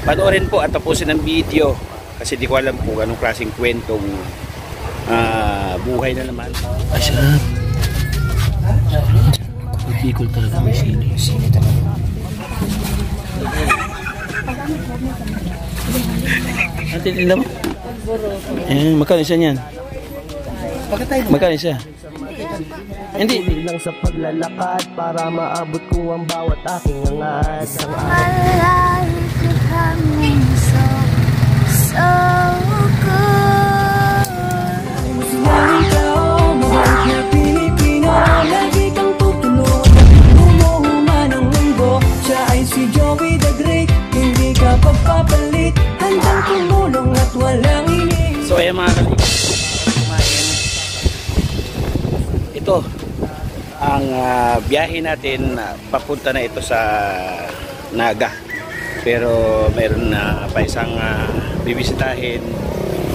panoorin po at tapusin ang video kasi di ko alam po anong klaseng kwentong buhay na naman. Ay, sarap. Bicol talaga, may sili. Sili talaga. Ate, tingnan mo. Magkano isa niyan? Magkano isa? Hindi lang sa paglalakad para maabot ko ang bawat aking angat. So good. Sinang tao, mabait na Pilipino, lagi kang tutulog. Umuhuman ang mundo, siya ay si Joey the Great. Hindi ka pagpapalit, handang tumulong at walang ini. So ayan mga kalingap, ito ang biyahe natin, papunta na ito sa Naga. Pero mayroon na pa isang bibisitahin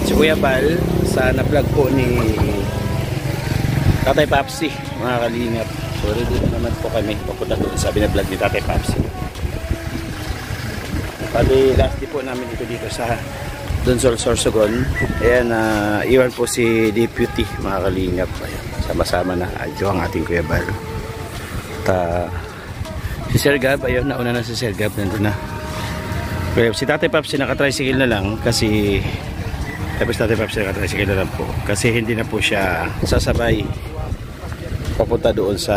si Kuya Bal sa na-vlog po ni Tatay Papsi, mga kalingap. So ready naman po kami papunta doon sa binablog ni Tatay Papsi. Pati last day po namin dito sa Donsol, Sorsogon. Ayan, iwan po si Deputy, mga kalingap. Ayan, sama-sama na adyo ang ating Kuya Bal. At si Sir Gab, ayun, nauna na si Sir Gab, nandun na. Pero si Tatay Papsi naka-tricycle na lang kasi tapos Tatay Papsi naka-tricycle na lang po kasi hindi na po siya sasabay papunta doon sa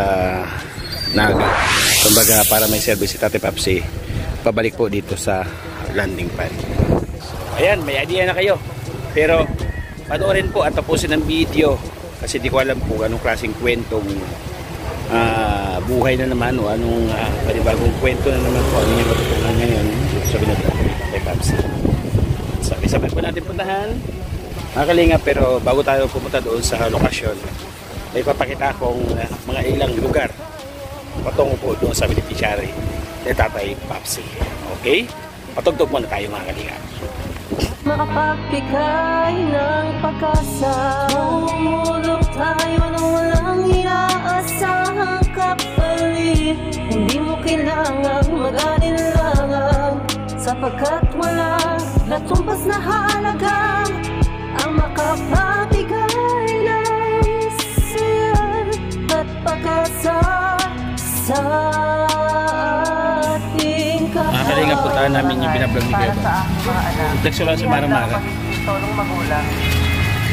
Naga. Kumbaga para may service si Tatay Papsi, pabalik po dito sa landing pad. So, ayan, may idea na kayo. Pero panoorin po at tapusin ang video kasi di ko alam po anong klaseng kwentong buhay na naman o anong panibagong kwento na naman po ang inyong matutunan ngayon sa binablog ni Tatay Papsi. Sabay-sabay po natin puntahan mga kalingap, pero bago tayo pumunta doon sa lokasyon ay papakita akong mga ilang lugar patungo po doon sa beneficiary ni Tatay Papsi. Okay? Patugtog muna tayo mga kalingap. Makapagbigay ng pag-asa, umulog tayo ng walang inaasahang kapalit. Hindi mo kailangang mag-alinlangan sapagkat wala natumbas na halaga ang makapagbigay ng saya at pag-asa sa ating kapatid. Mga kalingap, puntahan namin yung binablog ni Kuya Bal. Text lang sa Mara-Mara. Tolong magulang.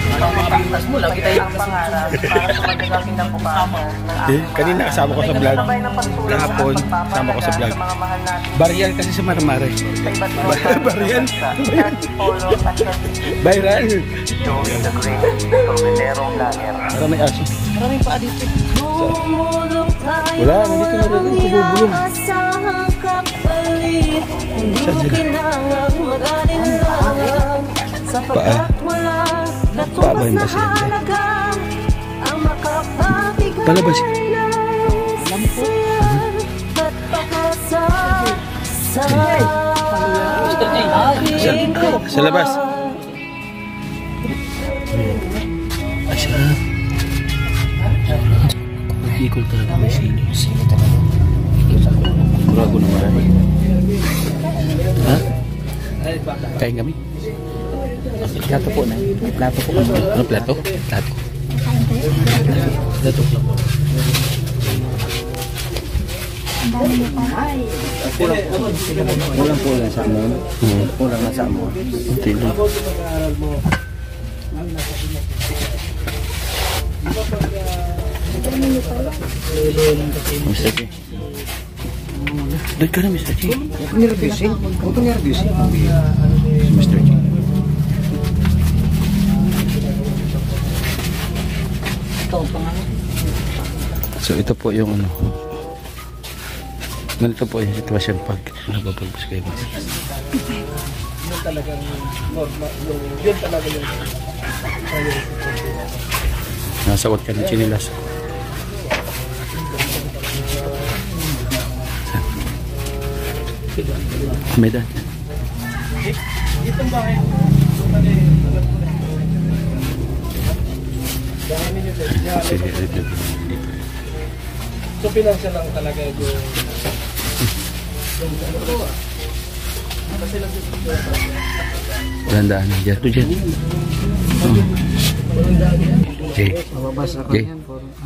Pagpapaktas mo, lagi tayo ang pangarap para sa magagawin ng bukasan. Kanina kasama ko sa vlog. Kahapon, kasama ko sa vlog. Barial kasi sa Mara-Mara. Barial? Viral. Maraming aso. Maraming pa dito. Wala, nandito na rin. Kububulong. Hindi mo kailangang mag-alinlangan sapagkat wala natumbas na halaga ang makapapigay Palabas. ng saya at pag-asa sa Sa labas. Ay, sarap. Bicol talaga, may sili. Sili talaga. Kurago na marami. Ha? Kain kami. Plato po na. Plato po. Ano plato? Plato. Plato. Kulang po lang sa amon. Kulang na sa amon. Kunti lang. Mr. G. Doon ka na, Mr. G. Huwag nervyusin. Huwag nervyusin. Mr. G. So ito po yung ano. Ganito po yung sitwasyon pag nagpapagpus kayo. Yun talagang normal. Yun talaga yung Nasakot ka ng chinilas. Medan. itong bahay. So pinansyal lang talaga yung Landaan na dyan. Ito dyan. Jay. Jay.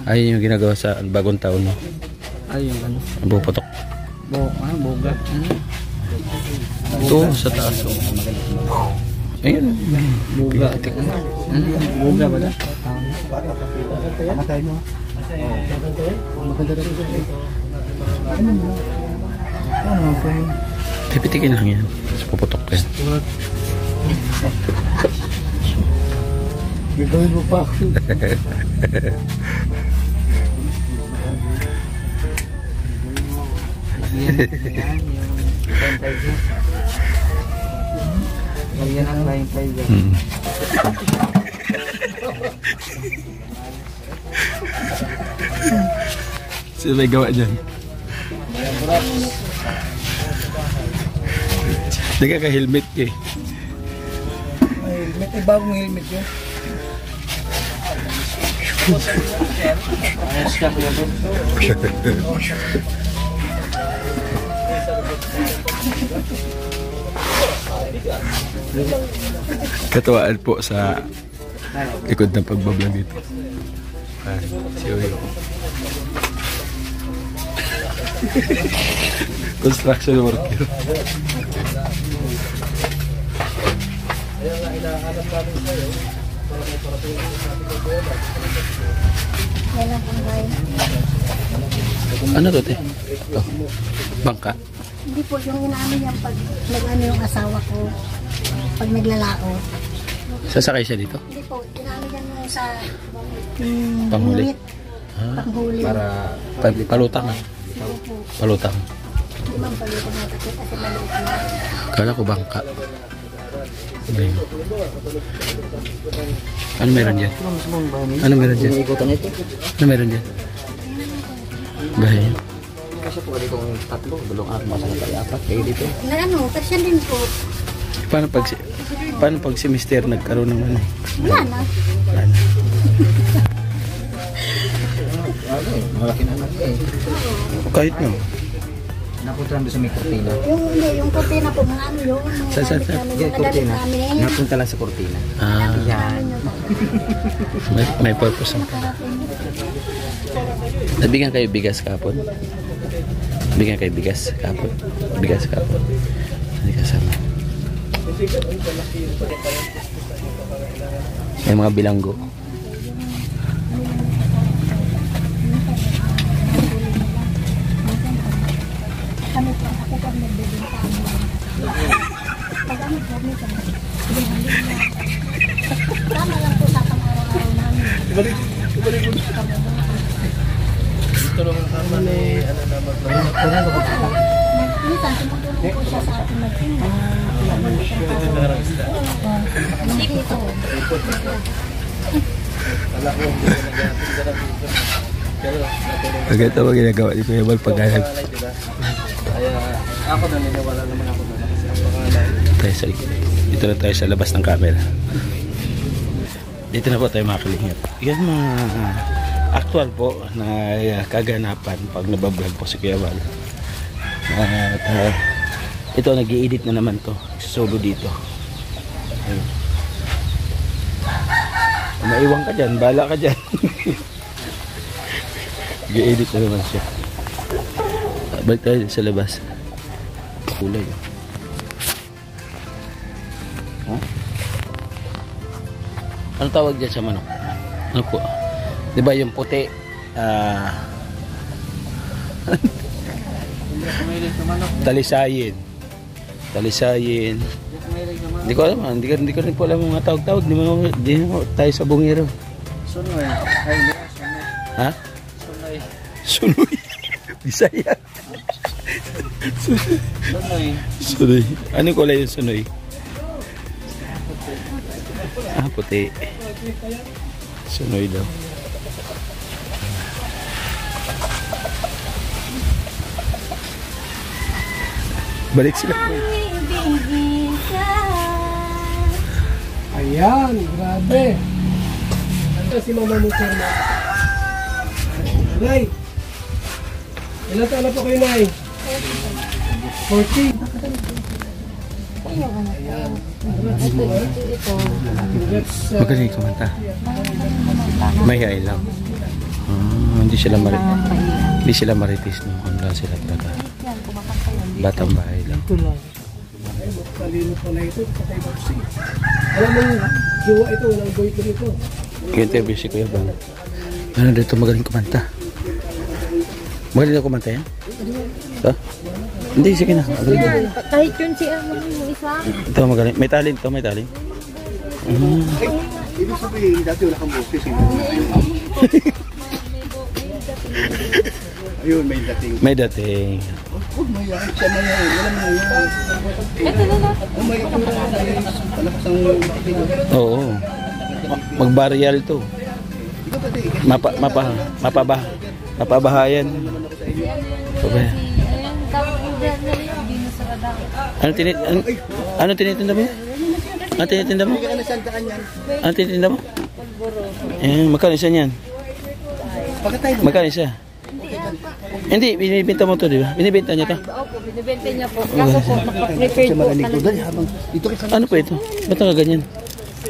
Ayun yung ginagawa sa bagong taon. No? Ayun, ano? Ang puputok. Boga. Ito sa taas. Ayun. Boga. Boga ba na? Pipitikin lang yan. Tapos puputok yan. Gagawin mo pa ako. Yan ang flying tiger. Sino may gawa dyan? Nagkaka-helmet ka eh. May bagong helmet yun. Ayos ka, kuya Bob. Katuwaan po sa likod ng pagbablog ito. Si Oyo. Construction worker. Ano to, te? Ito. Bangka? Hindi po, yung inaano niya pag nag-ano yung asawa ko, pag naglalao. Sasakay siya dito? Hindi po, inaano niya yung sa Panghuli? unit, panghuli. Para palutang. Hindi po, Palutang. hindi man pala ko natakit kasi maliit na. Kala ko bangka. Ayun. Ano meron dyan? Ano meron dyan? Ano meron dyan? Bahay. Kasi po dito kung tatlo, dalawang araw masang tayo apat kayo dito. Na ano, kasi din po, Paano pag si Mister nagkaroon ng ano? wala na. Ano? Malaki na naman eh. Kahit no. Napunta lang doon sa may kortina. Yung kortina po, mga ano yun, Sa- mga damit Yan, kortina. namin. Napunta lang sa kortina. Ah, Yan. may purpose ang nabigyan kayo bigas kapon? Bigyan kayo bigas kapon? Bigas kapon? Hindi kasama. May mga bilanggo. Kami po, ako po ang nagbibinta. Pag ano po, may kami. Tama lang po sa pang-araw-araw namin. Ito lang ang tama ni ano na maglalaro. Minsan, tumutulong po siya sa ating magtinda. Hindi dito. Wala ko hindi ko nag-atin ka dito. Pero natulong Pag ito ba ginagawa ni Kuya Bal paghanap pangalan, diba? Kaya ako naniniwala naman ako doon kasi ang pangalan. tayo sa dito na tayo sa labas ng camera. Dito na po tayo mga kalingap. Yan mga actual po na kaganapan pag nabablog po si Kuya Bal. At ito nag-i-edit na naman to solo dito. Ayun. Maiwan ka dyan, bala ka dyan. Nag-i-edit na naman siya. Balik tayo sa labas. Kulay. Huh? Ano tawag dyan sa manok? Ano po? Diba yung puti? Talisayin. Talisayin. Hindi ko alam. Hindi ko rin po alam mga tawag-tawag. Di mo tayo sa bungero. Sunoy. Ay, hindi. Sunoy. Ha? Sunoy. Sunoy. Bisaya. Sunoy. Sunoy. Anong kulay yung sunoy? Puti. Sunoy daw. Balik sila. Ayan, grabe. Ito si Mama Mucher na. Nay, ilan taon na po kayo, Nay? 40. Yung anak ko. Ito. Magaling kumanta. Mahihain lang. Hindi sila maritis nung ano sila talaga. Batang bahay lang. Kalino pa na ito, patay boxing. Alam mo yun, jowa ito, walang boyfriend ito. I-interview si Kuya Bang. Ano dito magaling kumanta? Magaling na kumanta yan? Ito? Hindi, sige na. Kahit yun si yung isa. Ito magaling. May talent to, may talent. Ibig sabihin, dati wala kang boses. Ayun, may dating. May dating. Huwag mayayain siya, mayayain. Walang mayayain. Kung may itsura, may palakas ang makitig. Oo. Mag-burial to. Mapabahayan. Pabahayan. Ano tinitinda mo? Ano tinitinda mo? Ano tinitinda mo? Magkano isa niyan? Magkano isa? Hindi, binibenta mo to, di ba? Binibenta niya to? Opo, binibenta niya po. Kaso po, naka-prepared po. Ano po ito? Ba't nakaganyan?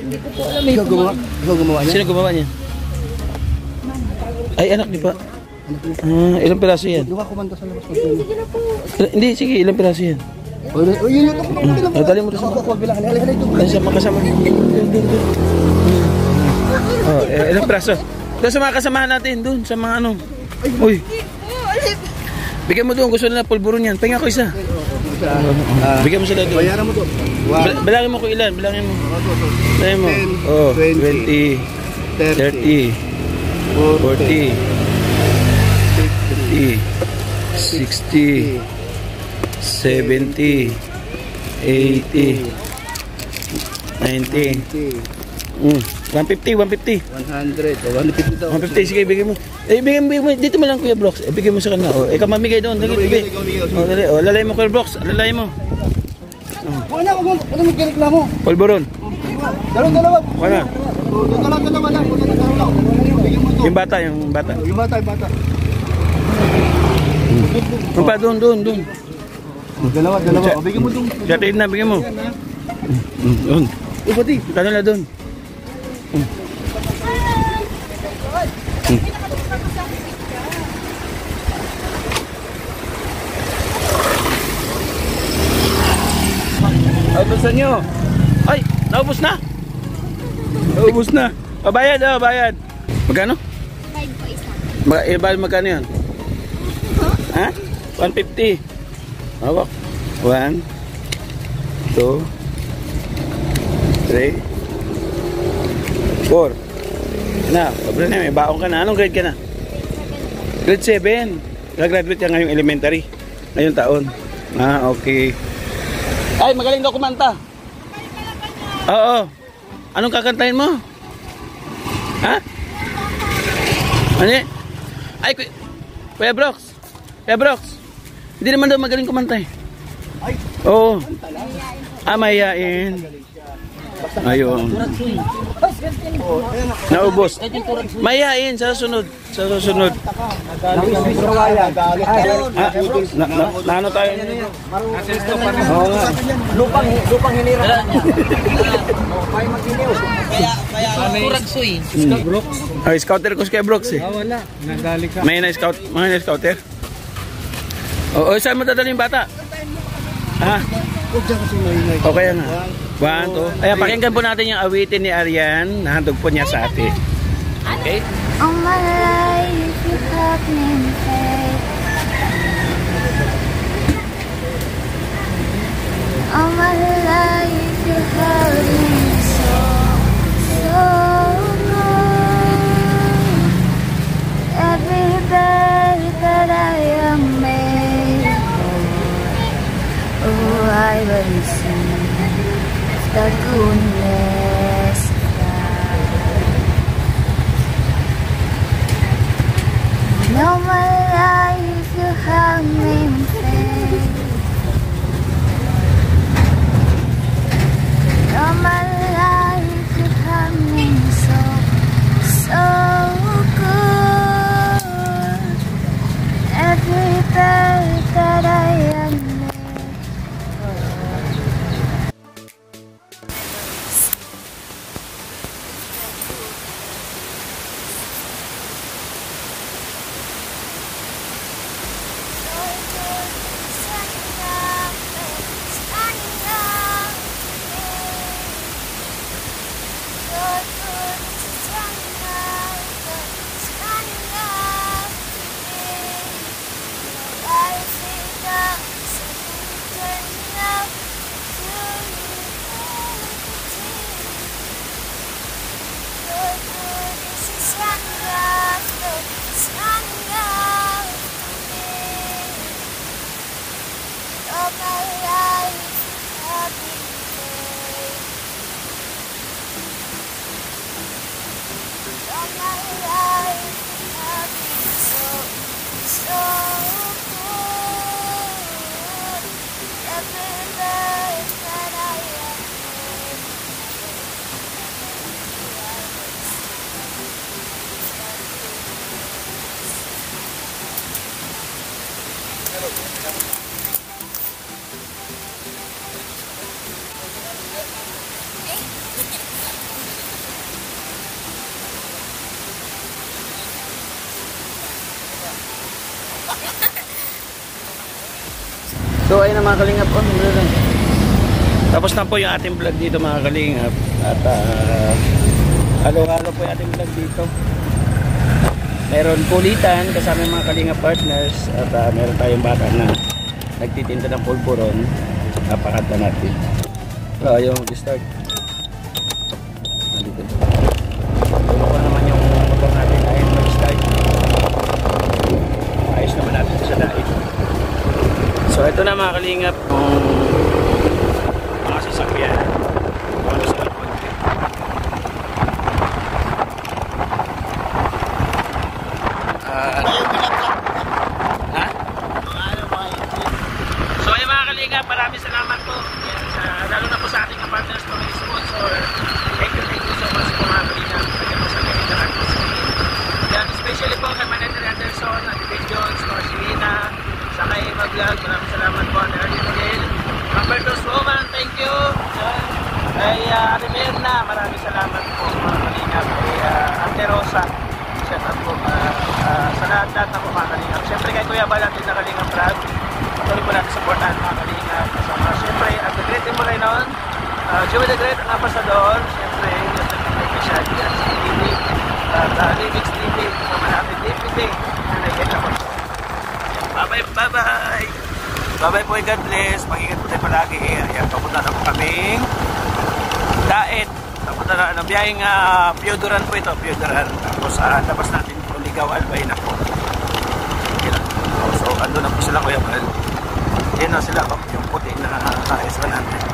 Hindi ko po alam. Ikaw gumawa Sino gumawa niya? Ay, anak niyo pa. Ilang piraso yan? Luka kumanta sa labas. Sige na po. Hindi, sige, ilang piraso yan? Yun yung Dali mo doon sa makasama. Ilang piraso? Doon sa mga kasamahan natin, doon sa mga ano. Uy. Bigyan mo doon, gusto nila pulburon yan. Pahinga ko isa. Bigyan mo sila doon. Bayaran mo to. Bilangin mo kung ilan, bilangin mo. Bilangin mo. 20, 30, 40, 50, 60, 70, 80, 90, 150, 150. 100. 150, sige, bigay mo. Bigay mo. Dito mo lang, Kuya Brox. Bigay mo sa kanila. Ikaw mamigay doon. Dali, bigay. Dali. Lalay mo, Kuya Brox. Lalay mo. Wala mo reklamo. Pulburon. Dalawa. Wala. Dalawa lang. Yung bata. Yung bata. Yung pa, doon. Dalawa. Bigyan mo doon. Siyatiin na, bigyan mo. Doon. Pati. Kanila doon. Ubusan nyo. Ay, naubos na. Pabayad. Magkano? 5 po isa. Magkano yan? Ha? 150. Hawak. 1, 2, 3, 4. Na, sobrang na, may baong ka na. Anong grade ka na? Grade 7. Graduate ka ngayong elementary. Ngayong taon. Okay. Ay, magaling daw kumanta. Oo. Anong kakantahin mo? Ha? Ano? Ay, Kuya Brox. Hindi naman daw magaling kumanta eh. Oo. Mahihain. Ayun. Naubos. Mahihain sa susunod. Naano tayo? Oo nga. Lupang hinira. Kaya Kuragsoy. Ay, scouter ko si Kuya Brox eh. Wala. Nagali ka. May na-scouter? Oo, saan mo dadalhin yung bata? Ha? Okay nga. 1, 2. Ayan, pakinggan po natin yung awitin ni Arian. Nahandog po niya sa atin. Okay? All my life you have been faith. All my life you have been so good. Every day that I am made, oh, I will sing the goodness of God. All my life you have been faithful. All my life you have been so good. Every day that I am made, So ayun na mga kalingap. Tapos na po yung ating vlog dito mga kalingap. At halo-halo po yung ating vlog dito. Meron kulitan kasama yung mga kalingap partners. At meron tayong bata na nagtitinda ng pulburon. Napakanta natin. So ayaw mag-start. Nandito. Tulong ko naman yung motor natin dahil mag-start. Ayos naman natin sa dahil. So ito na mga kalingap yung mga sasakyan. Ano sa likod. Ha? So ayun mga kalingap, maraming salamat po. Yan, lalo na po sa ating partners po may sponsor. Thank you so much po mga kalingap. Yan, especially po kay Manetri Anderson, David Jones, Marcelina, sa kay Mag-Vlog, maraming salamat po at Ernie Miguel. Roberto's Woman, thank you. Kay Arimerna, maraming salamat po mga kalingap. Kay Ate Rosa, shout out po sa lahat na po mga kalingap. Siyempre kay Kuya Bal natin na Kalingap Brad. Patuloy po natin supportahan mga kalingap. Siyempre, at the Great mo rin noon, Joey the Great, ang apasador. Siyempre, yung siya dyan sa TV. At Livix TV, mga natin DVD. Bye-bye! Bye-bye po, God bless. Mag-ingat po tayo palagi. Ayan, papunta na po kaming Daet. Papunta na, biyaheng Pioduran po ito, Pioduran. Tapos labas natin po, Ligaw, Albay na po. So, ando na po sila Kuya Bal. Yan na sila, yung puti na KS100.